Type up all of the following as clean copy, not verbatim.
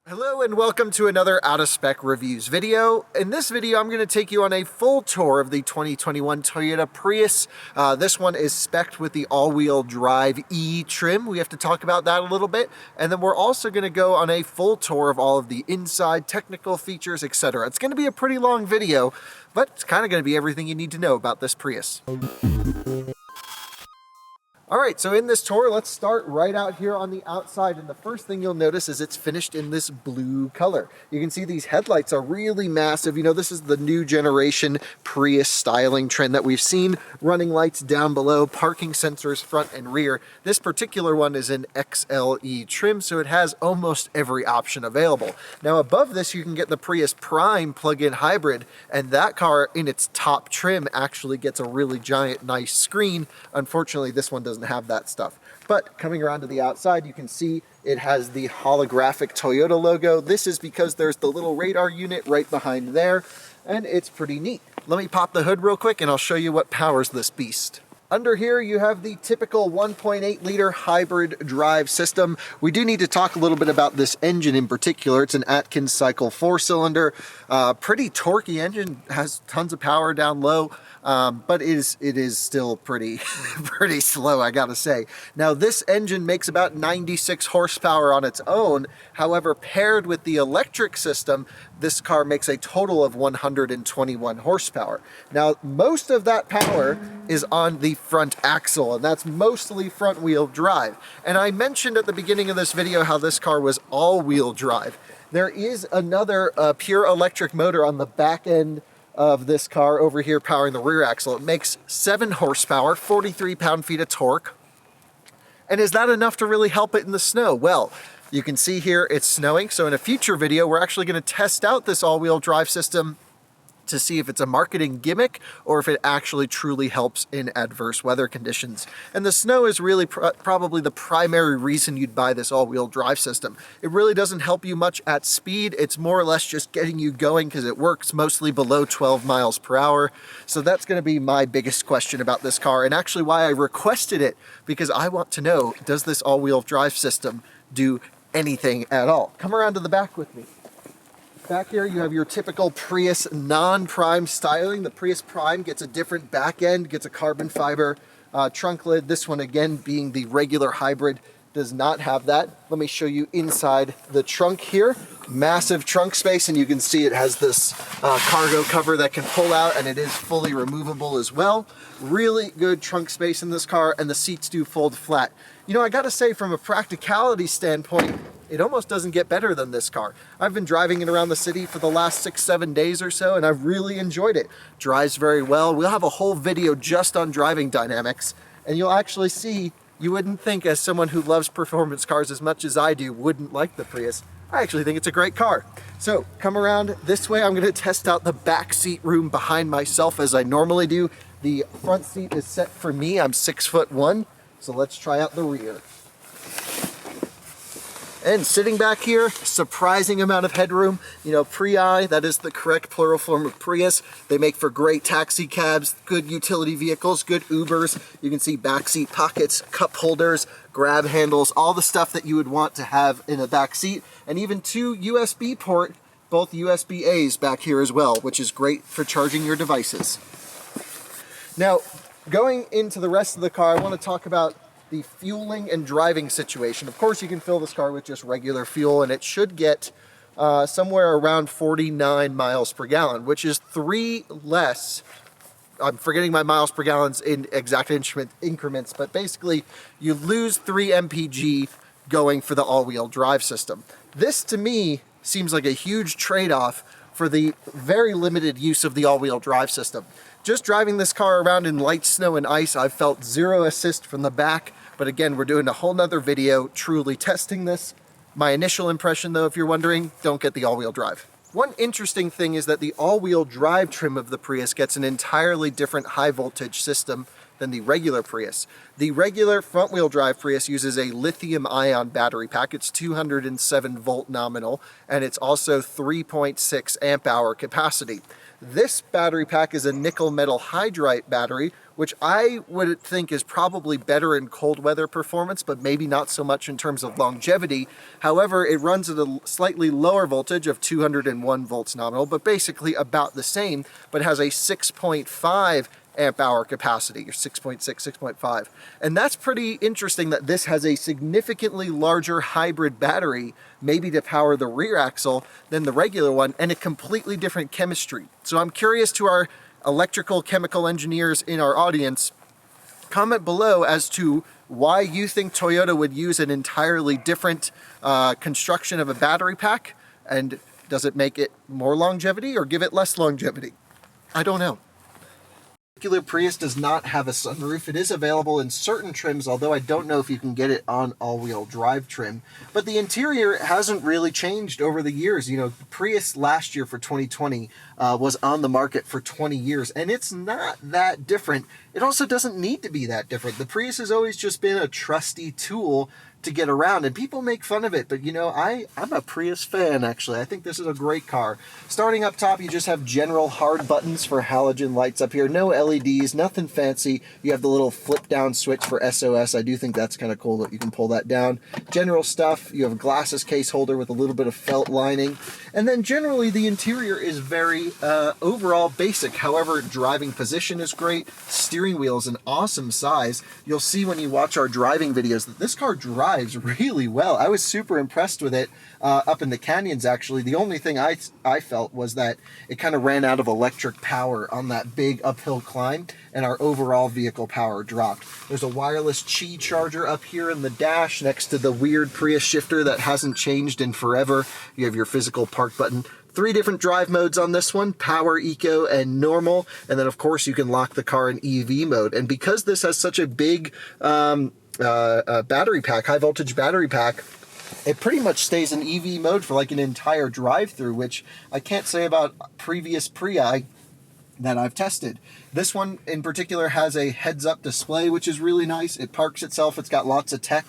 Hello and welcome to another Out of Spec Reviews video. In this video, I'm going to take you on a full tour of the 2021 Toyota Prius. This one is spec'd with the all-wheel drive E trim. We have to talk about that a little bit. And then we're also going to go on a full tour of all of the inside technical features, etc. It's going to be a pretty long video, but it's kind of going to be everything you need to know about this Prius. Alright, so in this tour, let's start right out here on the outside, and the first thing you'll notice is it's finished in this blue color. You can see these headlights are really massive. You know, this is the new generation Prius styling trend that we've seen. Running lights down below, parking sensors front and rear. This particular one is in XLE trim, so it has almost every option available. Now above this, you can get the Prius Prime plug-in hybrid, and that car in its top trim actually gets a really giant, nice screen. Unfortunately, this one doesn't have that stuff. But coming around to the outside, you can see it has the holographic Toyota logo. This is because there's the little radar unit right behind there, and it's pretty neat. Let me pop the hood real quick and I'll show you what powers this beast. Under here, you have the typical 1.8 liter hybrid drive system. We do need to talk a little bit about this engine in particular. It's an Atkins cycle 4-cylinder, pretty torquey engine, has tons of power down low. But it is still pretty slow, I gotta say. Now this engine makes about 96 horsepower on its own. However, paired with the electric system, this car makes a total of 121 horsepower. Now most of that power is on the front axle, and that's mostly front wheel drive. And I mentioned at the beginning of this video how this car was all-wheel drive. There is another pure electric motor on the back end of this car over here powering the rear axle. It makes 7 horsepower, 43 pound-feet of torque. And is that enough to really help it in the snow? Well, you can see here it's snowing, so in a future video we're actually going to test out this all-wheel drive system to see if it's a marketing gimmick or if it actually truly helps in adverse weather conditions. And the snow is really probably the primary reason you'd buy this all-wheel drive system. It really doesn't help you much at speed. It's more or less just getting you going because it works mostly below 12 miles per hour. So that's going to be my biggest question about this car, and actually why I requested it, because I want to know, does this all-wheel drive system do anything at all? Come around to the back with me. Back here you have your typical Prius non-prime styling. The Prius Prime gets a different back end, gets a carbon fiber trunk lid. This one, again, being the regular hybrid, does not have that. Let me show you inside the trunk here. Massive trunk space, and you can see it has this cargo cover that can pull out, and it is fully removable as well. Really good trunk space in this car, and the seats do fold flat. You know, I gotta say, from a practicality standpoint, it almost doesn't get better than this car. I've been driving it around the city for the last 6-7 days or so, and I've really enjoyed it. Drives very well. We'll have a whole video just on driving dynamics, and you'll actually see, you wouldn't think, as someone who loves performance cars as much as I do, wouldn't like the Prius. I actually think it's a great car. So come around this way. I'm going to test out the back seat room behind myself as I normally do. The front seat is set for me. I'm 6'1", so let's try out the rear. And sitting back here, surprising amount of headroom. You know, Prii, that is the correct plural form of Prius. They make for great taxi cabs, good utility vehicles, good Ubers. You can see backseat pockets, cup holders, grab handles, all the stuff that you would want to have in a back seat. And even 2 USB port, both USB-A's back here as well, which is great for charging your devices. Now, going into the rest of the car, I want to talk about the fueling and driving situation. Of course, you can fill this car with just regular fuel, and it should get somewhere around 49 miles per gallon, which is 3 less. I'm forgetting my miles per gallons in exact increments, but basically you lose 3 mpg going for the all-wheel drive system. This, to me, seems like a huge trade-off for the very limited use of the all-wheel drive system. Just driving this car around in light snow and ice, I've felt 0 assist from the back. But again, we're doing a whole nother video truly testing this. My initial impression, though, if you're wondering, don't get the all-wheel drive. One interesting thing is that the all-wheel drive trim of the Prius gets an entirely different high voltage system than the regular Prius. The regular front-wheel drive Prius uses a lithium-ion battery pack. It's 207 volt nominal, and it's also 3.6 amp hour capacity. This battery pack is a nickel metal hydride battery, which I would think is probably better in cold weather performance, but maybe not so much in terms of longevity. However, it runs at a slightly lower voltage of 201 volts nominal, but basically about the same, but has a 6.5 amp hour capacity, or 6.6, 6.5. And that's pretty interesting that this has a significantly larger hybrid battery, maybe to power the rear axle, than the regular one, and a completely different chemistry. So I'm curious to our electrical chemical engineers in our audience, comment below as to why you think Toyota would use an entirely different construction of a battery pack, and does it make it more longevity or give it less longevity? I don't know. The regular Prius does not have a sunroof. It is available in certain trims, although I don't know if you can get it on all-wheel drive trim. But the interior hasn't really changed over the years. You know, Prius last year for 2020 was on the market for 20 years, and it's not that different. It also doesn't need to be that different. The Prius has always just been a trusty tool to get around, and people make fun of it, but you know, I'm a Prius fan, actually. I think this is a great car. Starting up top, you just have general hard buttons for halogen lights up here. No LEDs, nothing fancy. You have the little flip down switch for SOS. I do think that's kind of cool that you can pull that down. General stuff, you have a glasses case holder with a little bit of felt lining, and then generally the interior is very overall basic. However, driving position is great. Steering wheel is an awesome size. You'll see when you watch our driving videos that this car drives really well. I was super impressed with it up in the canyons, actually. The only thing I felt was that it kind of ran out of electric power on that big uphill climb, and our overall vehicle power dropped. There's a wireless Qi charger up here in the dash next to the weird Prius shifter that hasn't changed in forever. You have your physical park button. 3 different drive modes on this one: power, eco, and normal. And then of course you can lock the car in EV mode. And because this has such a big battery pack, high voltage battery pack, it pretty much stays in EV mode for like an entire drive through, which I can't say about previous Prii that I've tested. This one in particular has a heads-up display, which is really nice. It parks itself. It's got lots of tech.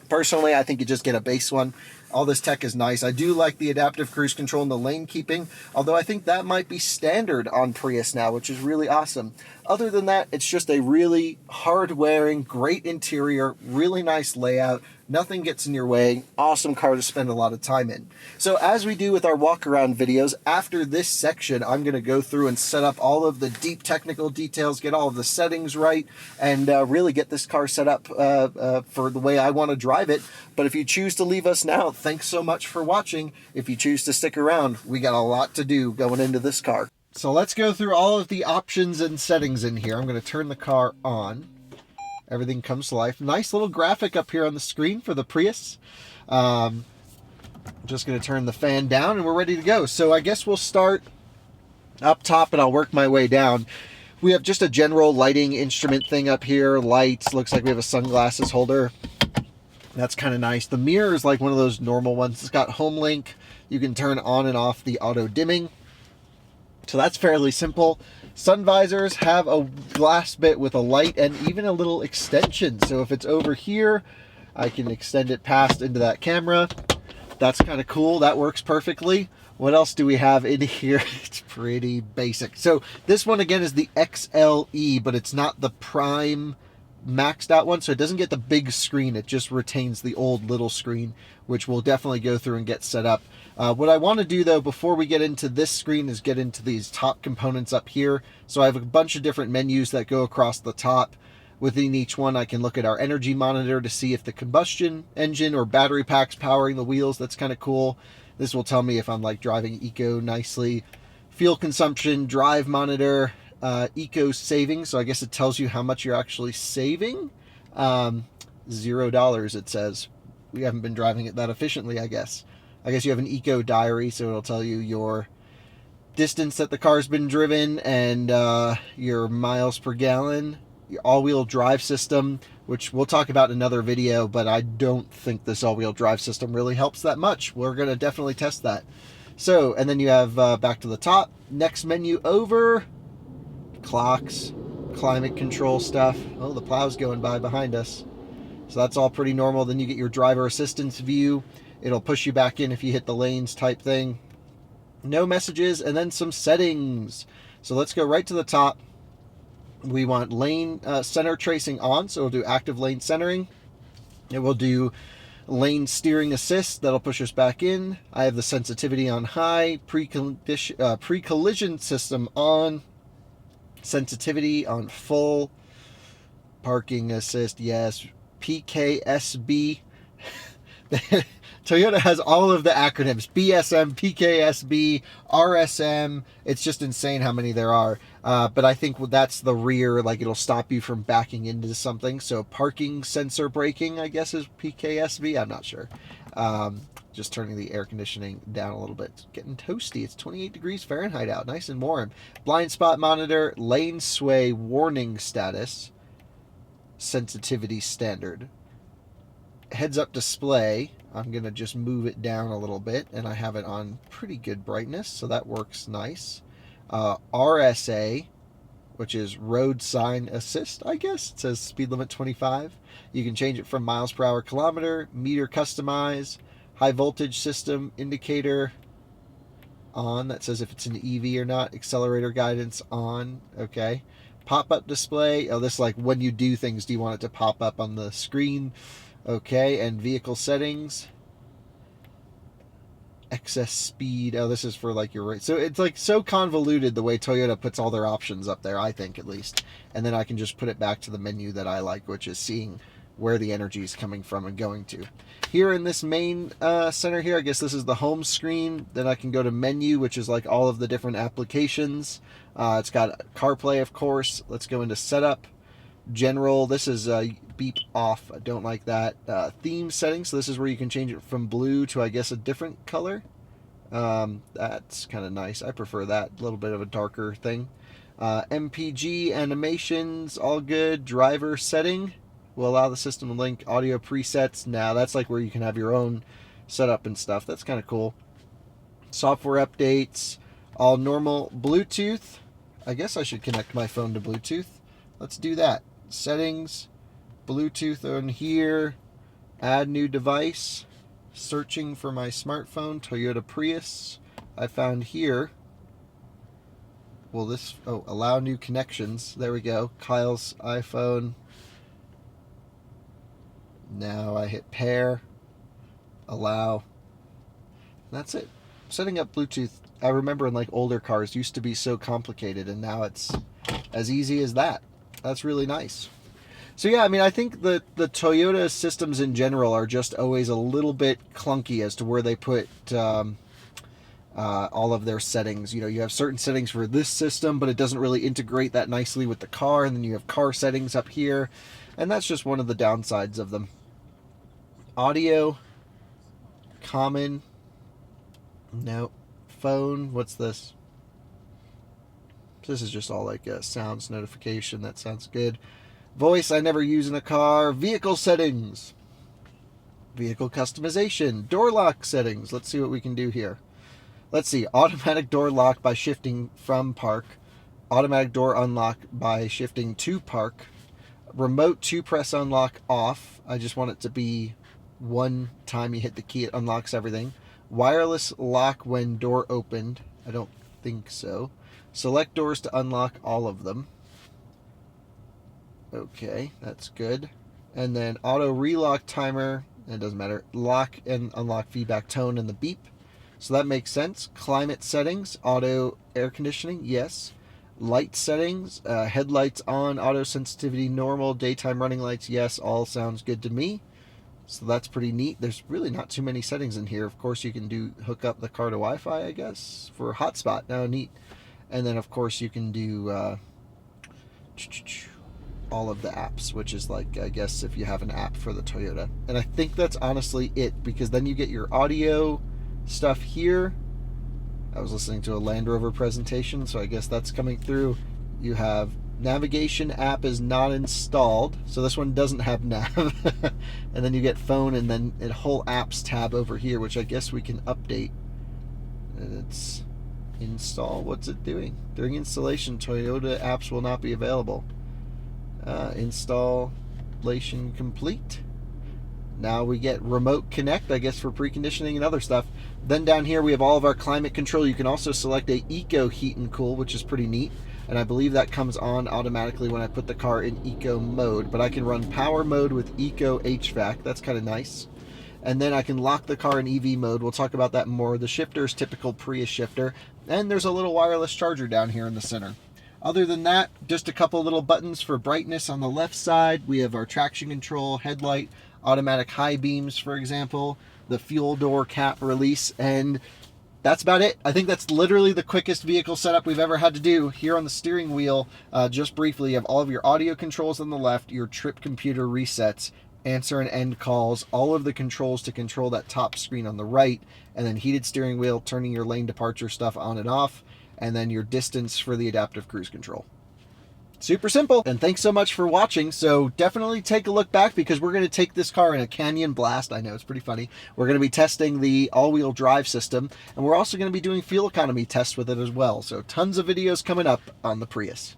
Personally, I think you just get a base one. All this tech is nice. I do like the adaptive cruise control and the lane keeping, although I think that might be standard on Prius now, which is really awesome. Other than that, it's just a really hard-wearing, great interior, really nice layout. Nothing gets in your way. Awesome car to spend a lot of time in. So as we do with our walk-around videos, after this section, I'm going to go through and set up all of the deep technical details, get all of the settings right, and really get this car set up for the way I want to drive it. But if you choose to leave us now, thanks so much for watching. If you choose to stick around, we got a lot to do going into this car. So let's go through all of the options and settings in here. I'm going to turn the car on. Everything comes to life. Nice little graphic up here on the screen for the Prius. I'm just going to turn the fan down and we're ready to go. So I guess we'll start up top and I'll work my way down. We have just a general lighting instrument thing up here. Lights. Looks like we have a sunglasses holder. That's kind of nice. The mirror is like one of those normal ones. It's got home link. You can turn on and off the auto dimming. So that's fairly simple. Sun visors have a glass bit with a light and even a little extension. So if it's over here, I can extend it past into that camera. That's kind of cool. That works perfectly. What else do we have in here? It's pretty basic. So this one again is the XLE, but it's not the Prime maxed out one, so it doesn't get the big screen. It just retains the old little screen, which we'll definitely go through and get set up. What I want to do though before we get into this screen is get into these top components up here. So I have a bunch of different menus that go across the top. Within each one I can look at our energy monitor to see if the combustion engine or battery pack's powering the wheels. That's kind of cool. This will tell me if I'm like driving eco nicely. Fuel consumption, drive monitor, eco saving, so I guess it tells you how much you're actually saving. $0 it says. We haven't been driving it that efficiently, I guess. I guess you have an eco diary, so it'll tell you your distance that the car's been driven and your miles per gallon. Your all-wheel drive system, which we'll talk about in another video, but I don't think this all-wheel drive system really helps that much. We're going to definitely test that. So, and then you have back to the top, next menu over, clocks, climate control stuff. Oh, the plow's going by behind us. So that's all pretty normal. Then you get your driver assistance view. It'll push you back in if you hit the lanes type thing. No messages, and then some settings. So let's go right to the top. We want lane center tracing on, so we'll do active lane centering. It will do lane steering assist, that'll push us back in. I have the sensitivity on high, pre-collision system on, sensitivity on full, parking assist, yes, PKSB. Toyota has all of the acronyms: BSM, PKSB, RSM. It's just insane how many there are. But I think that's the rear, like it'll stop you from backing into something. So parking sensor braking, I guess, is PKSB. I'm not sure. Just turning the air conditioning down a little bit. It's getting toasty. It's 28 degrees Fahrenheit out. Nice and warm. Blind spot monitor, lane sway warning status, sensitivity standard. Heads up display. I'm going to just move it down a little bit, and I have it on pretty good brightness, so that works nice. RSA, which is road sign assist, I guess. It says speed limit 25. You can change it from miles per hour, kilometer, meter customize, high voltage system indicator on. That says if it's an EV or not. Accelerator guidance on. Okay. Pop-up display. Oh, this is like when you do things, do you want it to pop up on the screen? Okay, and vehicle settings, excess speed. Oh, this is for like your rate. So it's like so convoluted the way Toyota puts all their options up there, I think at least. And then I can just put it back to the menu that I like, which is seeing where the energy is coming from and going to. Here in this main center here, I guess this is the home screen. Then I can go to menu, which is like all of the different applications. It's got CarPlay, of course. Let's go into setup. General, this is beep off. I don't like that. Theme settings, so this is where you can change it from blue to, I guess, a different color. That's kind of nice. I prefer that, a little bit of a darker thing. MPG animations, all good. Driver setting will allow the system to link audio presets. Now that's like where you can have your own setup and stuff. That's kind of cool. Software updates, all normal. Bluetooth, I guess I should connect my phone to Bluetooth. Let's do that. Settings, Bluetooth on here, add new device, searching for my smartphone, Toyota Prius. I found here, well this, oh, allow new connections. There we go. Kyle's iPhone. Now I hit pair, allow. That's it. Setting up Bluetooth, I remember in like older cars, used to be so complicated, and now it's as easy as that. That's really nice. So yeah, I mean, I think the Toyota systems in general are just always a little bit clunky as to where they put all of their settings. You know, you have certain settings for this system, but it doesn't really integrate that nicely with the car. And then you have car settings up here. And that's just one of the downsides of them. Audio, common, no, phone, what's this? This is just all like a sounds notification. That sounds good. Voice, I never use in a car. Vehicle settings. Vehicle customization. Door lock settings. Let's see what we can do here. Let's see. Automatic door lock by shifting from park. Automatic door unlock by shifting to park. Remote 2-press unlock off. I just want it to be one time you hit the key, it unlocks everything. Wireless lock when door opened. I don't think so. Select doors to unlock all of them. Okay, that's good. And then auto relock timer, it doesn't matter. Lock and unlock feedback tone and the beep. So that makes sense. Climate settings, auto air conditioning, yes. Light settings, headlights on, auto sensitivity normal, daytime running lights, yes, all sounds good to me. So that's pretty neat. There's really not too many settings in here. Of course, you can hook up the car to Wi-Fi, I guess, for hotspot. Now, neat. And then, of course, you can do all of the apps, which is like, I guess, if you have an app for the Toyota. And I think that's honestly it, because then you get your audio stuff here. I was listening to a Land Rover presentation, so I guess that's coming through. You have navigation app is not installed, so this one doesn't have nav. And then you get phone, and then a whole apps tab over here, which I guess we can update. And it's install. What's it doing? During installation, Toyota apps will not be available. Installation complete. Now we get remote connect, I guess, for preconditioning and other stuff. Then down here we have all of our climate control. You can also select a eco heat and cool, which is pretty neat. And I believe that comes on automatically when I put the car in eco mode. But I can run power mode with eco HVAC. That's kind of nice. And then I can lock the car in EV mode. We'll talk about that more. The shifter is typical Prius shifter. And there's a little wireless charger down here in the center. Other than that, just a couple little buttons for brightness on the left side. We have our traction control, headlight, automatic high beams, for example, the fuel door cap release, and that's about it. I think that's literally the quickest vehicle setup we've ever had to do. Here on the steering wheel, just briefly, you have all of your audio controls on the left, your trip computer resets, answer and end calls, all of the controls to control that top screen on the right, and then heated steering wheel, turning your lane departure stuff on and off, and then your distance for the adaptive cruise control. Super simple. And thanks so much for watching. So definitely take a look back, because we're going to take this car in a canyon blast. I know, it's pretty funny. We're going to be testing the all-wheel drive system, and we're also going to be doing fuel economy tests with it as well. So tons of videos coming up on the Prius.